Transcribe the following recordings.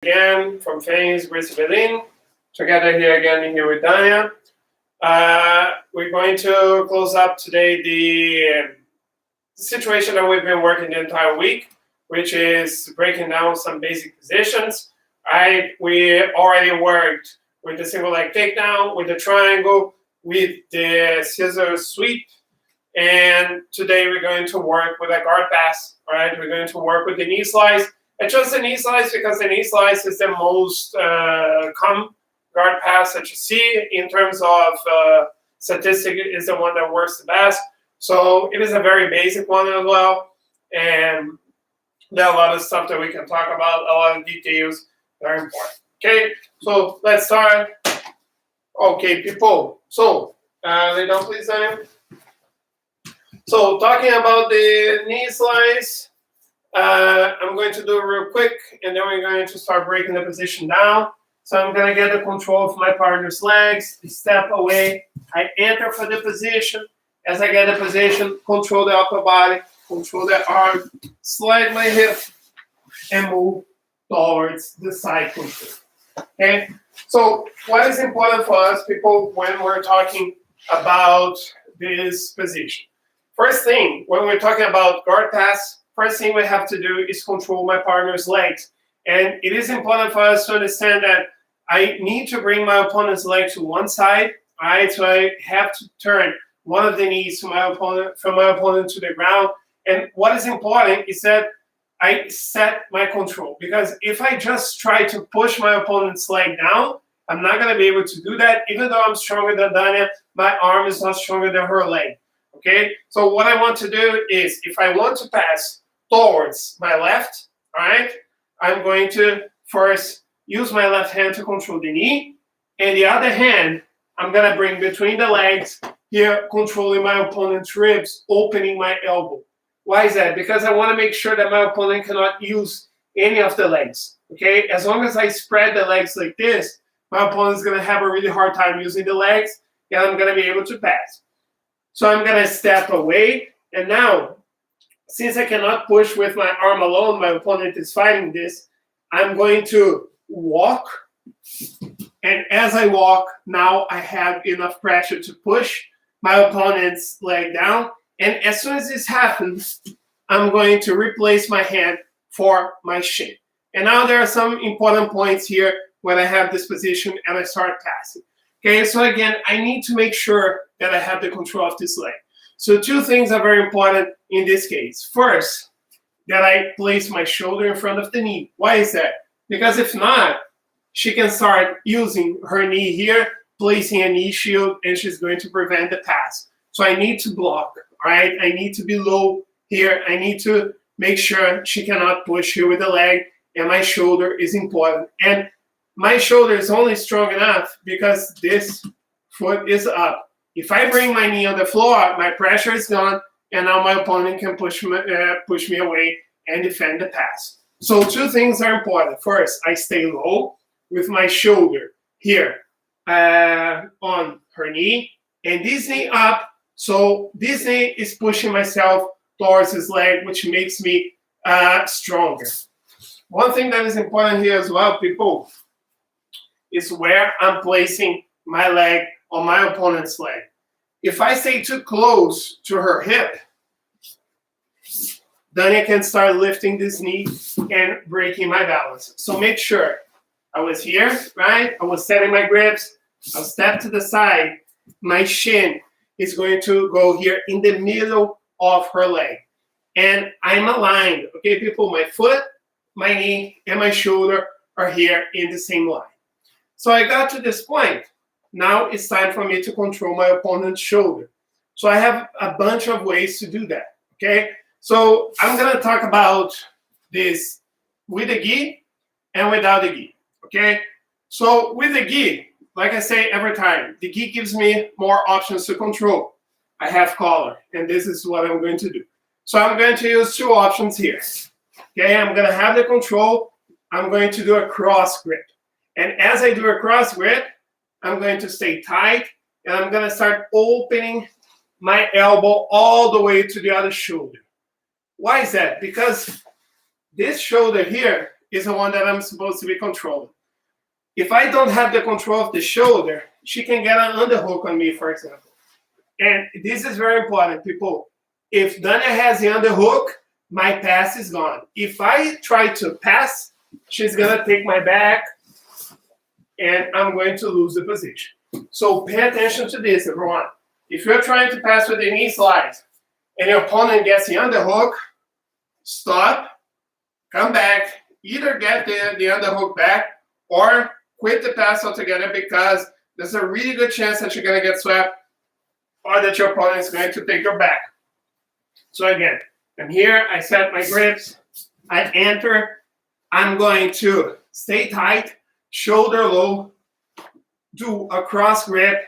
Again from Fenriz, Gracie, together here with Dania. We're going to close up today the situation that we've been working the entire week, which is breaking down some basic positions. We already worked with the single leg takedown, with the triangle, with the scissor sweep, and today we're going to work with a guard pass. All right, we're going to work with the knee slice. I chose the knee slice because the knee slice is the most common guard pass that you see in terms of statistic. Is the one that works the best. So it is a very basic one as well, and there are a lot of stuff that we can talk about, a lot of details that are important. Okay, so let's start. Okay, people. So lay down, please, Daniel. So talking about the knee slice. I'm going to do it real quick, and then we're going to start breaking the position down. So I'm going to get the control of my partner's legs, step away. I enter for the position. As I get the position, control the upper body, control the arm, slide my hip, and move towards the side control. Okay? So what is important for us, people, when we're talking about this position? First thing, when we're talking about guard pass, first thing we have to do is control my partner's legs. And it is important for us to understand that I need to bring my opponent's leg to one side, all right? So I have to turn one of the knees from my opponent to the ground. And what is important is that I set my control. Because if I just try to push my opponent's leg down, I'm not going to be able to do that. Even though I'm stronger than Dania, my arm is not stronger than her leg. Okay? So what I want to do is, if I want to pass towards my left, all right, I'm going to first use my left hand to control the knee, and the other hand, I'm going to bring between the legs here, controlling my opponent's ribs, opening my elbow. Why is that? Because I want to make sure that my opponent cannot use any of the legs, okay? As long as I spread the legs like this, my opponent's going to have a really hard time using the legs, and I'm going to be able to pass. So I'm going to step away, and now, since I cannot push with my arm alone, my opponent is fighting this, I'm going to walk. And as I walk, now I have enough pressure to push my opponent's leg down. And as soon as this happens, I'm going to replace my hand for my shin. And now there are some important points here when I have this position and I start passing. Okay, so again, I need to make sure that I have the control of this leg. So two things are very important in this case. First, that I place my shoulder in front of the knee. Why is that? Because if not, she can start using her knee here, placing a knee shield, and she's going to prevent the pass. So I need to block, all right? I need to be low here. I need to make sure she cannot push here with the leg, and my shoulder is important. And my shoulder is only strong enough because this foot is up. If I bring my knee on the floor, my pressure is gone, and now my opponent can push me away and defend the pass. So two things are important. First, I stay low with my shoulder here on her knee, and this knee up. So this knee is pushing myself towards his leg, which makes me stronger. One thing that is important here as well, people, is where I'm placing my leg on my opponent's leg. If I stay too close to her hip, then I can start lifting this knee and breaking my balance. So make sure I was here, right? I was setting my grips. I'll step to the side. My shin is going to go here in the middle of her leg. And I'm aligned. Okay, people, my foot, my knee, and my shoulder are here in the same line. So I got to this point. Now it's time for me to control my opponent's shoulder. So I have a bunch of ways to do that, okay? So I'm going to talk about this with the gi and without the gi, okay? So with the gi, like I say every time, the gi gives me more options to control. I have collar, and this is what I'm going to do. So I'm going to use two options here, okay? I'm going to have the control. I'm going to do a cross grip. And as I do a cross grip, I'm going to stay tight, and I'm going to start opening my elbow all the way to the other shoulder. Why is that? Because this shoulder here is the one that I'm supposed to be controlling. If I don't have the control of the shoulder, she can get an underhook on me, for example. And this is very important, people. If Dania has the underhook, my pass is gone. If I try to pass, she's going to take my back, and I'm going to lose the position. So pay attention to this, everyone. If you're trying to pass with the knee slides, and your opponent gets the underhook, stop, come back, either get the underhook back or quit the pass altogether, because there's a really good chance that you're going to get swept or that your opponent is going to take your back. So again, I'm here, I set my grips, I enter, I'm going to stay tight, shoulder low, do a cross grip,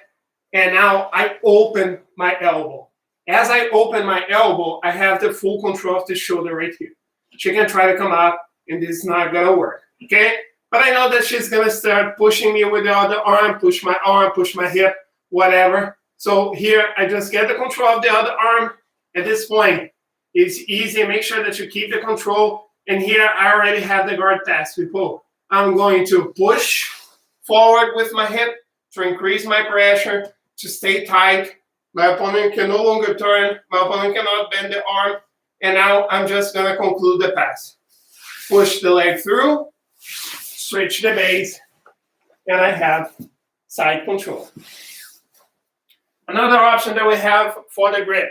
and now I open my elbow. As I open my elbow, I have the full control of the shoulder right here. She can try to come up, and this is not going to work, okay? But I know that she's going to start pushing me with the other arm, push my hip, whatever. So here, I just get the control of the other arm. At this point, it's easy. Make sure that you keep the control. And here, I already have the guard pass, people. I'm going to push forward with my hip to increase my pressure, to stay tight. My opponent can no longer turn. My opponent cannot bend the arm. And now I'm just going to conclude the pass. Push the leg through, switch the base, and I have side control. Another option that we have for the grip.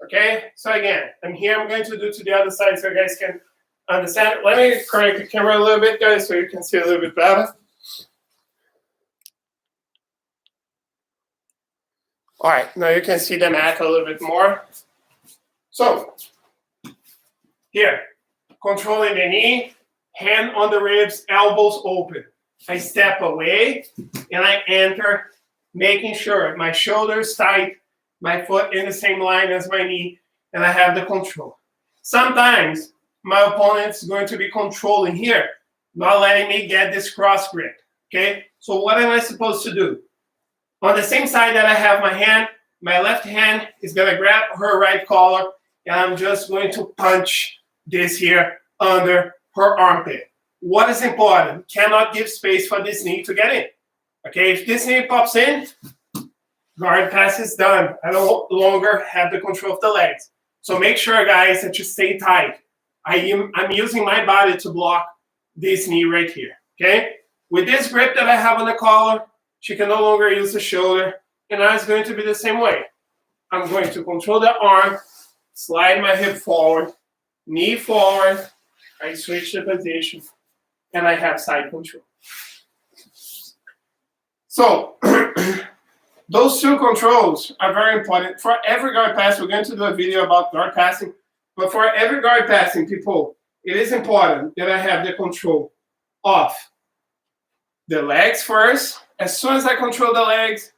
Okay, so again, I'm here. I'm going to do to the other side so you guys can understand. Let me correct the camera a little bit, guys, so you can see a little bit better. All right, now you can see the mat a little bit more. So, here, controlling the knee, hand on the ribs, elbows open. I step away, and I enter, making sure my shoulders tight, my foot in the same line as my knee, and I have the control. Sometimes my opponent's going to be controlling here, not letting me get this cross grip, okay? So what am I supposed to do? On the same side that I have my hand, my left hand is going to grab her right collar, and I'm just going to punch this here under her armpit. What is important? Cannot give space for this knee to get in. Okay, if this knee pops in, guard pass is done. I no longer have the control of the legs. So make sure, guys, that you stay tight. I'm using my body to block this knee right here. Okay? With this grip that I have on the collar, she can no longer use the shoulder. And now it's going to be the same way. I'm going to control the arm, slide my hip forward, knee forward. I switch the position, and I have side control. So those two controls are very important. For every guard pass, we're going to do a video about guard passing, but for every guard passing, people, it is important that I have the control of the legs first. As soon as I control the legs,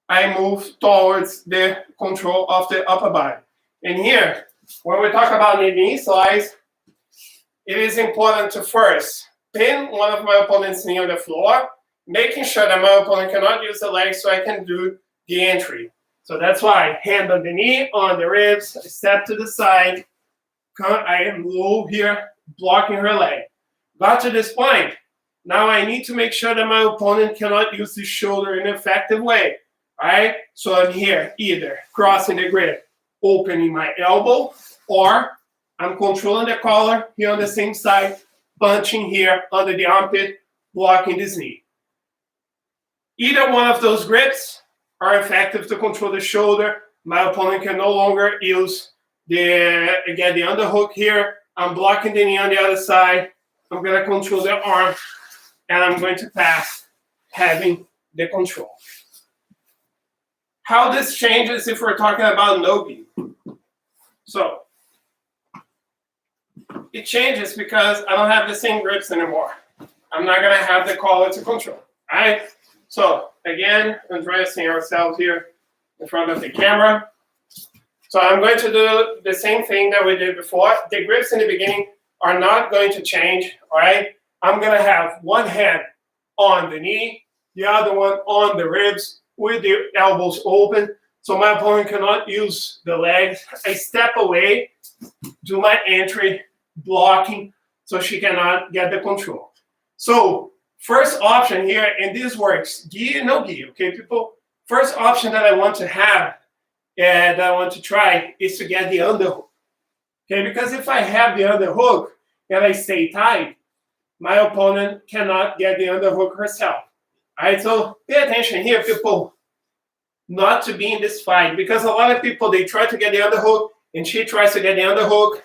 I move towards the control of the upper body. And here, when we talk about the knee slice, it is important to first pin one of my opponent's knee on the floor, making sure that my opponent cannot use the legs so I can do the entry. So that's why hand on the knee, on the ribs, step to the side. I am low here, blocking her leg. Got to this point. Now I need to make sure that my opponent cannot use the shoulder in an effective way. All right? So I'm here, either crossing the grip, opening my elbow, or I'm controlling the collar here on the same side, punching here under the armpit, blocking this knee. Either one of those grips are effective to control the shoulder. My opponent can no longer use the underhook here. I'm blocking the knee on the other side. I'm going to control the arm, and I'm going to pass, having the control. How this changes if we're talking about no-gi. So it changes because I don't have the same grips anymore. I'm not going to have the collar to control. All right? So again, addressing ourselves here in front of the camera. So I'm going to do the same thing that we did before. The grips in the beginning are not going to change. All right? I'm going to have one hand on the knee, the other one on the ribs with the elbows open. So my opponent cannot use the legs. I step away, do my entry, blocking, so she cannot get the control. So first option here, and this works, gi, no gi, okay, people? First option that I want to have and I want to try is to get the underhook, okay? Because if I have the underhook and I stay tight, my opponent cannot get the underhook herself. All right, so pay attention here, people, not to be in this fight, because a lot of people, they try to get the underhook and she tries to get the underhook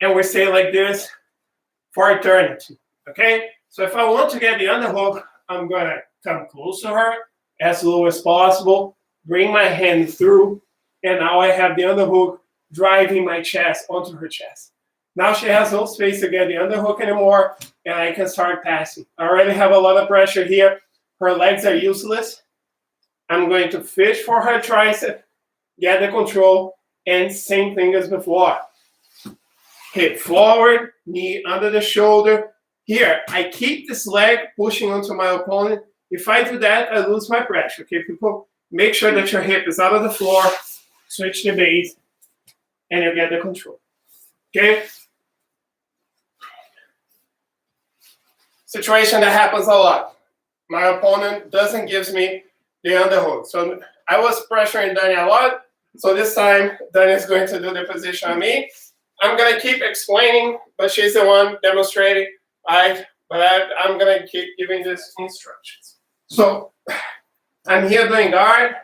and we stay like this for eternity, okay? So if I want to get the underhook, I'm gonna come close to her as low as possible, bring my hand through, and now I have the underhook driving my chest onto her chest. Now she has no space to get the underhook anymore, and I can start passing. I already have a lot of pressure here. Her legs are useless. I'm going to fish for her tricep, get the control, and same thing as before. Hip forward, knee under the shoulder. Here, I keep this leg pushing onto my opponent. If I do that, I lose my pressure, okay, people? Make sure that your hip is out of the floor, switch the base, and you get the control, okay? Situation that happens a lot. My opponent doesn't give me the underhook. So I was pressuring Dania a lot, so this time Dania is going to do the position on me. I'm going to keep explaining, but she's the one demonstrating. I'm going to keep giving these instructions. So I'm here doing guard,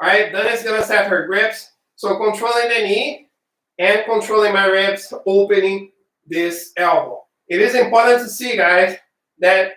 right? Then it's going to set her grips. So controlling the knee and controlling my ribs, opening this elbow. It is important to see, guys, that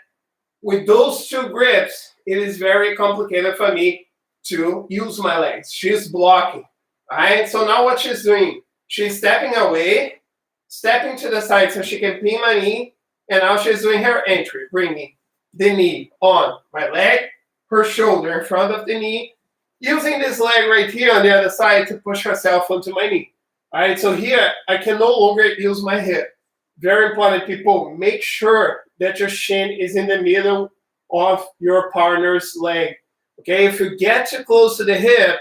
with those two grips, it is very complicated for me to use my legs. She's blocking, right? So now what she's doing, she's stepping away, stepping to the side so she can pin my knee, and now she's doing her entry, bringing the knee on my leg, her shoulder in front of the knee, using this leg right here on the other side to push herself onto my knee. All right, so here I can no longer use my hip. Very important, people, make sure that your shin is in the middle of your partner's leg. Okay, if you get too close to the hip,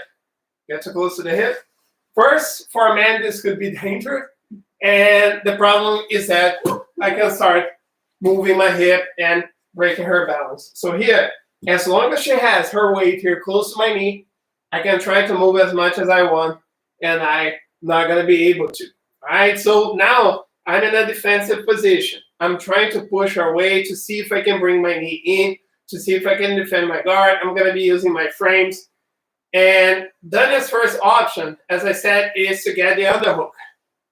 first, for a man, this could be dangerous. And the problem is that I can start moving my hip and breaking her balance. So here, as long as she has her weight here close to my knee, I can try to move as much as I want, and I'm not going to be able to. All right, so now I'm in a defensive position. I'm trying to push her away to see if I can bring my knee in, to see if I can defend my guard. I'm going to be using my frames. And Dania's first option, as I said, is to get the underhook.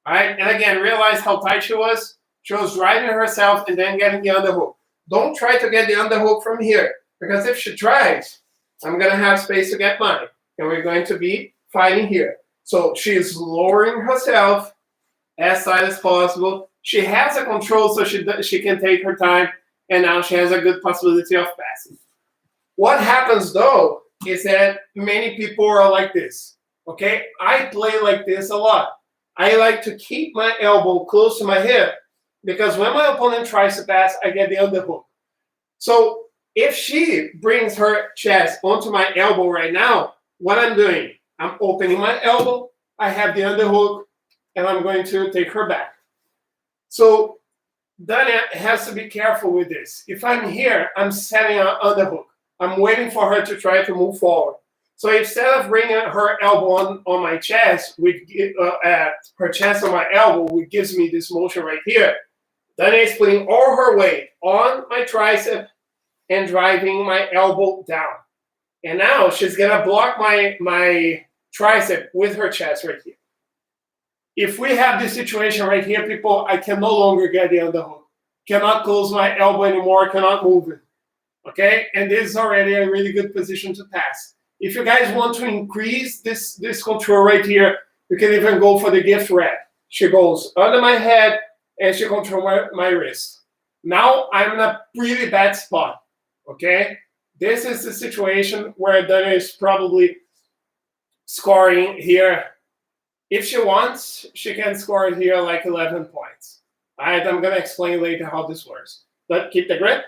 All right, and again, realize how tight she was. She was driving herself and then getting the underhook. Don't try to get the underhook from here, because if she tries, I'm going to have space to get mine, and we're going to be fighting here. So she's lowering herself as tight as possible. She has a control, so she can take her time, and now she has a good possibility of passing. What happens, though, is that many people are like this, okay? I play like this a lot. I like to keep my elbow close to my hip, because when my opponent tries to pass, I get the underhook. So if she brings her chest onto my elbow right now, what I'm doing, I'm opening my elbow, I have the underhook, and I'm going to take her back. So Dania has to be careful with this. If I'm here, I'm setting an underhook. I'm waiting for her to try to move forward. So instead of bringing her elbow on my chest, her chest on my elbow, which gives me this motion right here, Dania is putting all her weight on my tricep and driving my elbow down. And now she's going to block my tricep with her chest right here. If we have this situation right here, people, I can no longer get the underhook. Cannot close my elbow anymore, cannot move it. Okay? And this is already a really good position to pass. If you guys want to increase this control right here, you can even go for the gift wrap. She goes under my head and she controls my wrist. Now I'm in a pretty bad spot. Okay? This is the situation where Dania is probably scoring here. If she wants, she can score here like 11 points. All right, I'm going to explain later how this works. But keep the grip.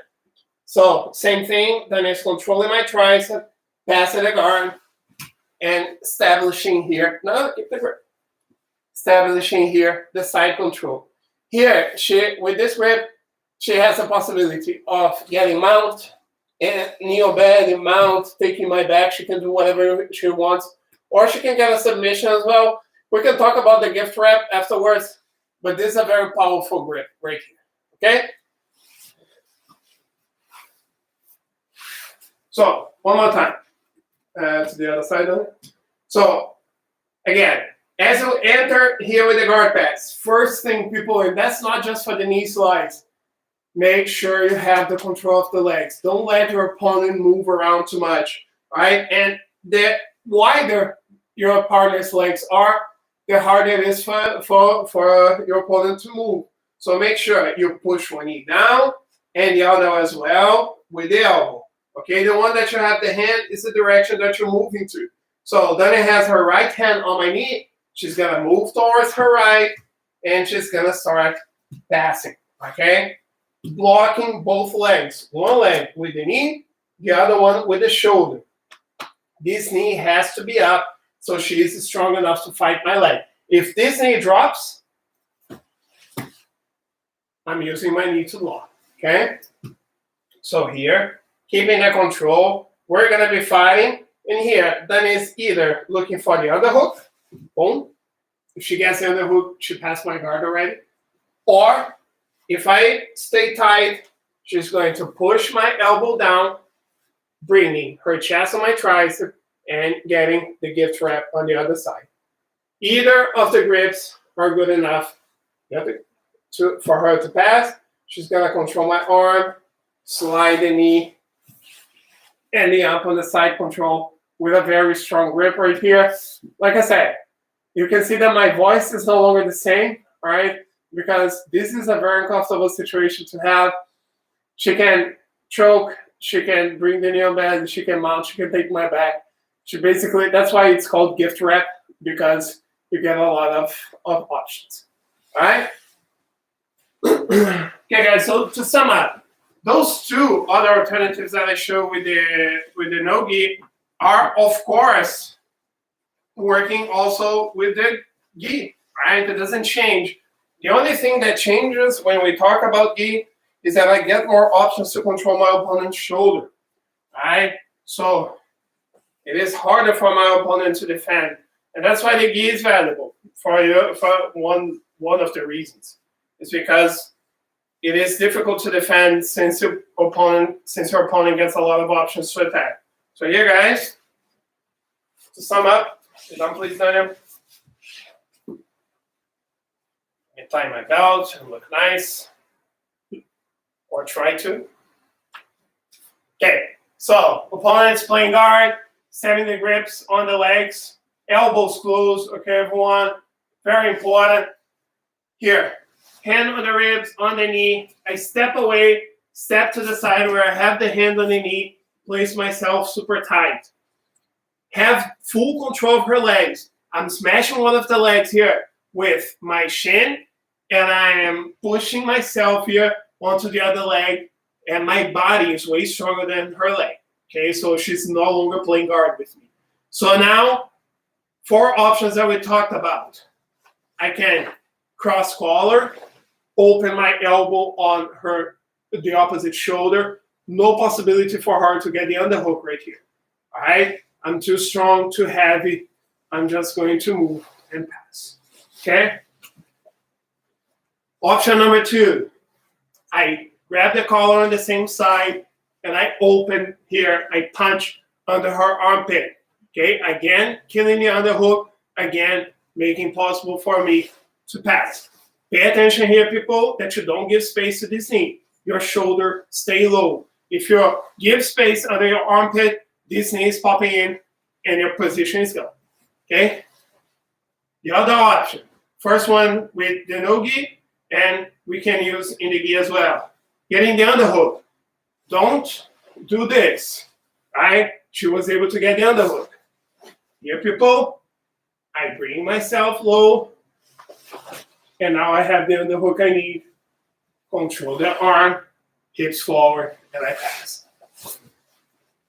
So same thing, Dania is controlling my tricep, passing the guard, and establishing here. No, keep the grip. Establishing here the side control. Here, with this grip, she has the possibility of getting mount, and kneel bed and mount, taking my back. She can do whatever she wants. Or she can get a submission as well. We can talk about the gift wrap afterwards, but this is a very powerful grip right here, okay? So, one more time. To the other side of it. So, again, as you enter here with the guard pads, first thing people, and that's not just for the knee slides, make sure you have the control of the legs. Don't let your opponent move around too much, right? And the wider your partner's legs are, the harder it is for your opponent to move. So make sure you push one knee down and the other as well with the elbow. Okay, the one that you have the hand is the direction that you're moving to. So Dania has her right hand on my knee. She's going to move towards her right, and she's going to start passing, okay? Blocking both legs. One leg with the knee, the other one with the shoulder. This knee has to be up so she is strong enough to fight my leg. If this knee drops, I'm using my knee to block, okay? So here, keeping the control, we're going to be fighting. And here, Dania is either looking for the underhook, boom. If she gets the underhook, she passed my guard already. Or if I stay tight, she's going to push my elbow down, bringing her chest on my tricep and getting the gift wrap on the other side. Either of the grips are good enough for her to pass. She's going to control my arm, slide the knee, and the up on the side control with a very strong grip right here. Like I said, you can see that my voice is no longer the same, all right? Because this is a very uncomfortable situation to have. She can choke, she can bring the knee on bed, she can mount, she can take my back. She basically, that's why it's called gift wrap, because you get a lot of options, all right? Okay, guys, so to sum up, those two other alternatives that I show with the no-gi are, of course, working also with the gi, right? It doesn't change. The only thing that changes when we talk about gi is that I get more options to control my opponent's shoulder, right? So it is harder for my opponent to defend, and that's why the gi is valuable for one of the reasons. It's because it is difficult to defend since your opponent gets a lot of options to attack. So here, guys, to sum up, done, please, Dania. I tie my belt and look nice, or try to. Okay, so opponent's playing guard, setting the grips on the legs, elbows closed. Okay, everyone, very important. Here, hand on the ribs, on the knee. I step away, step to the side where I have the hand on the knee, place myself super tight. Have full control of her legs. I'm smashing one of the legs here with my shin, and I am pushing myself here onto the other leg, and my body is way stronger than her leg. Okay, so she's no longer playing guard with me. So now, 4 options that we talked about. I can cross collar, open my elbow on the opposite shoulder. No possibility for her to get the underhook right here. All right? I'm too strong, too heavy. I'm just going to move and pass. Okay? Option number 2. I grab the collar on the same side, and I open here. I punch under her armpit. Okay? Again, killing the underhook. Again, making possible for me to pass. Pay attention here, people, that you don't give space to this knee. Your shoulder stay low. If you give space under your armpit, this knee is popping in and your position is gone. Okay? The other option. First one with the no-gi, and we can use in the gi as well. Getting the underhook. Don't do this. Right? She was able to get the underhook. Here, people, I bring myself low, and now I have the underhook I need. Control the arm, hips forward, and I pass.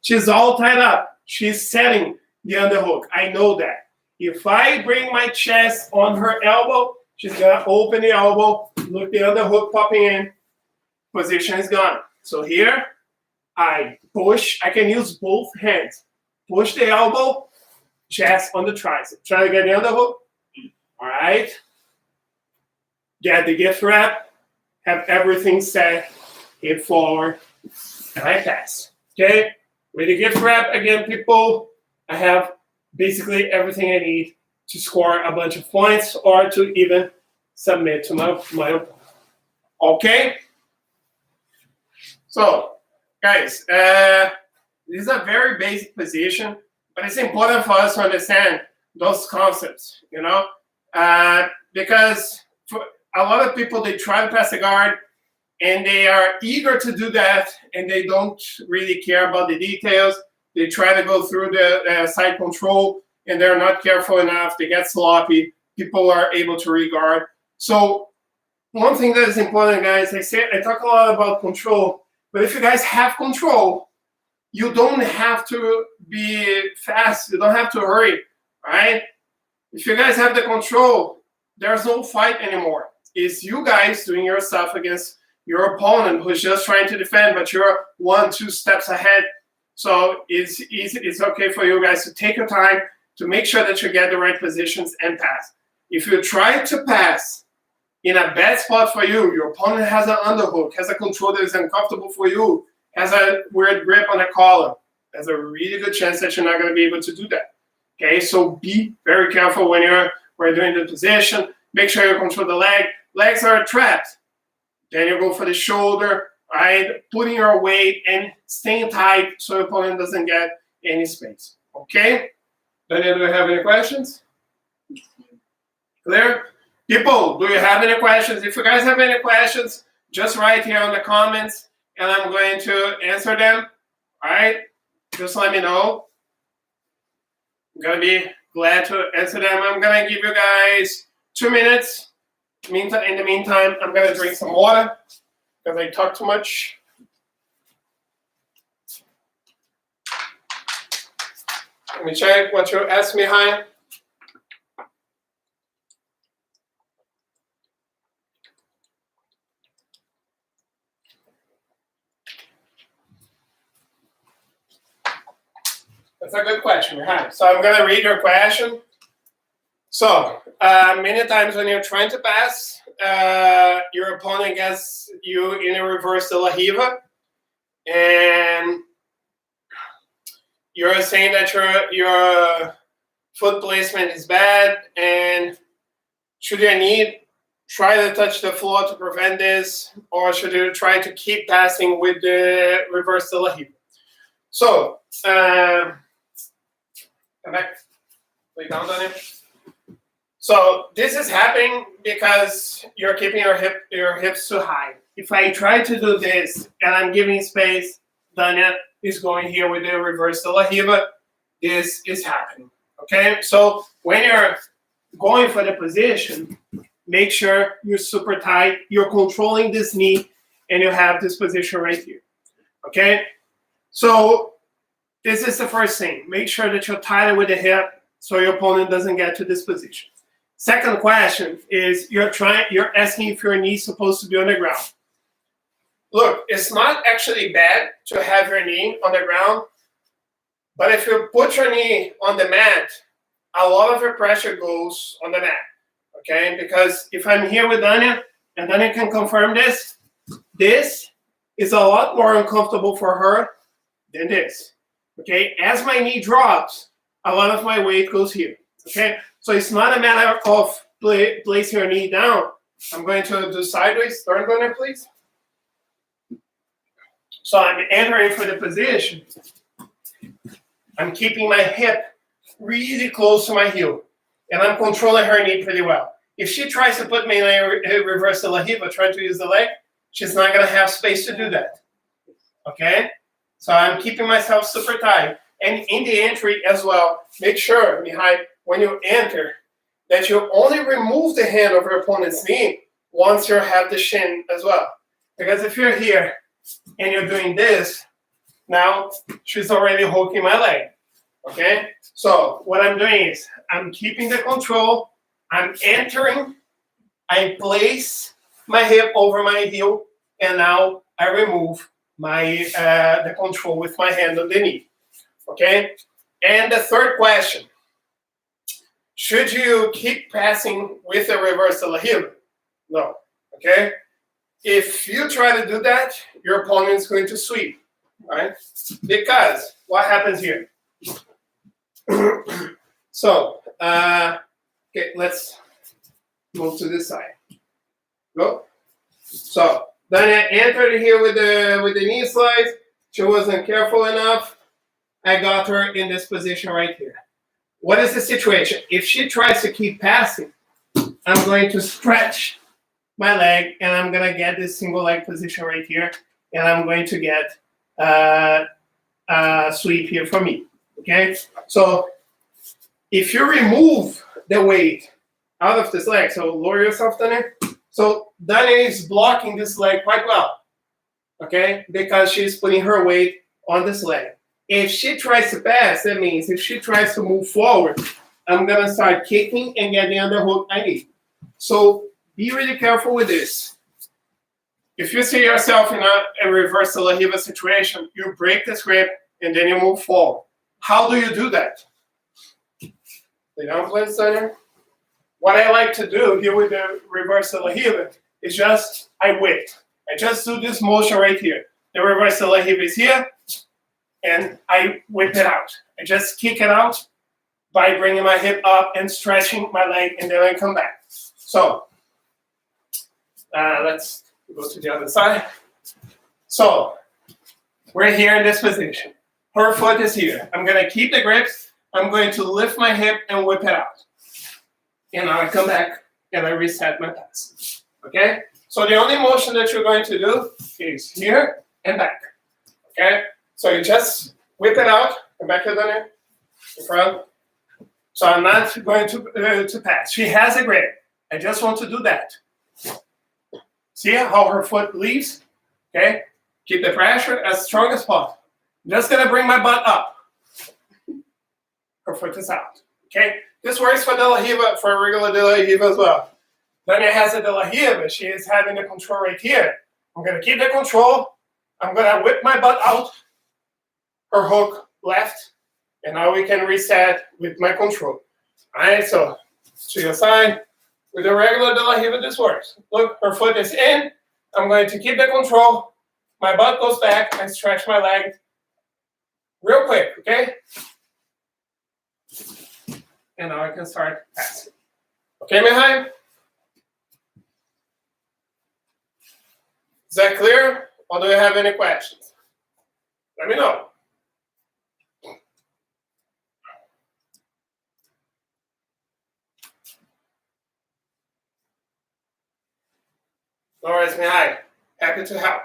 She's all tied up. She's setting the underhook. I know that. If I bring my chest on her elbow, she's going to open the elbow, Look, the underhook popping in. Position is gone. So here, I push. I can use both hands. Push the elbow, chest on the tricep. Try to get the underhook. All right. Get the gift wrap. Have everything set. Hip forward. And I pass. Okay? With the gift wrap, again, people, I have basically everything I need to score a bunch of points or to even submit to my opponent. Okay? So, guys, this is a very basic position, but it's important for us to understand those concepts, you know? Because for a lot of people, they try to pass the guard, and they are eager to do that, and they don't really care about the details. They try to go through the side control, and they're not careful enough. They get sloppy. People are able to regard. So one thing that is important, guys, I talk a lot about control, but if you guys have control, you don't have to be fast. You don't have to hurry, right? If you guys have the control, there's no fight anymore. It's you guys doing your stuff against your opponent who's just trying to defend, but you're 1-2 steps ahead. So it's easy. It's okay for you guys to take your time to make sure that you get the right positions and pass. If you try to pass in a bad spot for you, your opponent has an underhook, has a control that is uncomfortable for you, has a weird grip on the collar, there's a really good chance that you're not going to be able to do that. Okay, so be very careful when you're doing the position. Make sure you control the leg. Legs are trapped. Then you go for the shoulder, right? Putting your weight and staying tight so your opponent doesn't get any space. Okay? Dania, do you have any questions? Clear? People, do you have any questions? If you guys have any questions, just write here in the comments and I'm going to answer them. All right? Just let me know. I'm going to be glad to answer them. I'm going to give you guys 2 minutes. In the meantime, I'm going to drink some water because I talk too much. Let me check what you asked me, hi. That's a good question, hi. So I'm going to read your question. So, many times when you're trying to pass, your opponent gets you in a reverse de la Riva, and you're saying that your foot placement is bad, and should your knee try to touch the floor to prevent this, or should you try to keep passing with the reverse de la Riva? So, come back, lay down, Dania. So this is happening because you're keeping your hips too high. If I try to do this and I'm giving space, Dania is going here with the reverse de la Riva. This is happening. Okay, so when you're going for the position, make sure you're super tight. You're controlling this knee, and you have this position right here. Okay, so this is the first thing. Make sure that you're tighter with the hip so your opponent doesn't get to this position. Second question is you're asking if your knee is supposed to be on the ground. Look, it's not actually bad to have your knee on the ground, but if you put your knee on the mat, a lot of your pressure goes on the mat, okay? Because if I'm here with Dania, and Dania can confirm this is a lot more uncomfortable for her than this, okay? As my knee drops, a lot of my weight goes here, okay? So it's not a matter of placing your knee down. I'm going to do sideways. Turn, Dania, please. So I'm entering for the position. I'm keeping my hip really close to my heel. And I'm controlling her knee pretty well. If she tries to put me in a reverse de la Riva, trying to use the leg, she's not going to have space to do that. Okay? So I'm keeping myself super tight. And in the entry as well, make sure, Mihai, when you enter, that you only remove the hand of your opponent's knee once you have the shin as well. Because if you're here and you're doing this, now she's already hooking my leg. Okay? So what I'm doing is I'm keeping the control. I'm entering. I place my hip over my heel, and now I remove my the control with my hand on the knee. Okay? And the third question, should you keep passing with a reverse de la Riva? No. Okay? If you try to do that, your opponent is going to sweep, right? Because what happens here? So, okay, let's move to this side. Go. So, Dania entered here with the knee slice. She wasn't careful enough. I got her in this position right here. What is the situation? If she tries to keep passing, I'm going to stretch my leg, and I'm going to get this single leg position right here, and I'm going to get a sweep here for me. Okay? So, if you remove the weight out of this leg, so lower yourself, Dania. So Dania is blocking this leg quite well, okay? Because she's putting her weight on this leg. If she tries to pass, that means if she tries to move forward, I'm gonna start kicking and get the underhook I need. So be really careful with this. If you see yourself in a reverse de la Riva situation, you break this grip and then you move forward. How do you do that? Lay down, please, Dania. What I like to do here with the reverse de la Riva is just, I whip. I just do this motion right here. The reverse de la Riva is here, and I whip it out. I just kick it out by bringing my hip up and stretching my leg, and then I come back. So, let's go to the other side. So, we're here in this position. Her foot is here. I'm going to keep the grips. I'm going to lift my hip and whip it out. And now I come back and I reset my pass. Okay? So the only motion that you're going to do is here and back. Okay? So you just whip it out, come back here, Dania, in front. So I'm not going to pass. She has a grip. I just want to do that. See how her foot leaves? Okay? Keep the pressure as strong as possible. I'm just going to bring my butt up. Her foot is out. Okay? This works for de la Riva, for a regular de la Riva as well. Dania has a de la Riva. She is having the control right here. I'm going to keep the control. I'm going to whip my butt out. Her hook left. And now we can reset with my control. All right, so to your side. With a regular de la Riva, this works. Look, her foot is in. I'm going to keep the control. My butt goes back. I stretch my leg real quick, okay? And now I can start passing. Okay, Mihai? Is that clear? Or do you have any questions? Let me know. No worries, Mihai. Happy to help.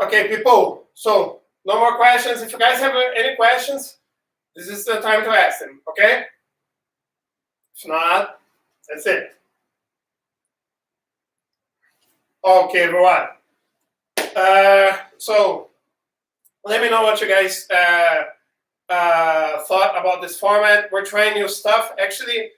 Okay, people. So, no more questions. If you guys have any questions, this is the time to ask them, okay? If not, that's it. Okay, everyone. So, let me know what you guys thought about this format. We're trying new stuff. Actually,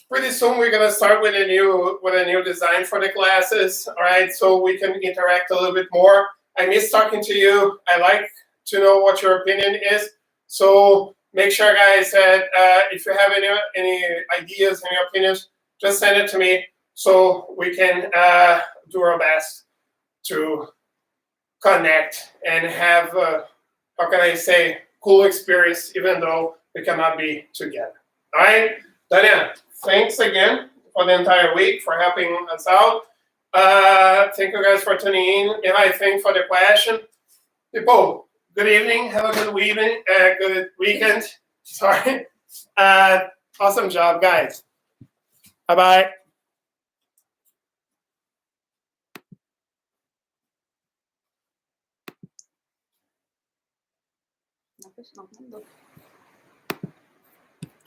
pretty soon we're gonna start with a new design for the classes. All right, so we can interact a little bit more. I miss talking to you. I like to know what your opinion is. So make sure, guys, that if you have any ideas, any opinions, just send it to me so we can do our best to connect and have, how can I say, cool experience, even though we cannot be together. All right, Dania, thanks again for the entire week for helping us out. Thank you guys for tuning in. And I thank for the question. People, good evening. Have a good evening. Good weekend. Sorry. Awesome job, guys. Bye-bye.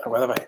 Bye-bye.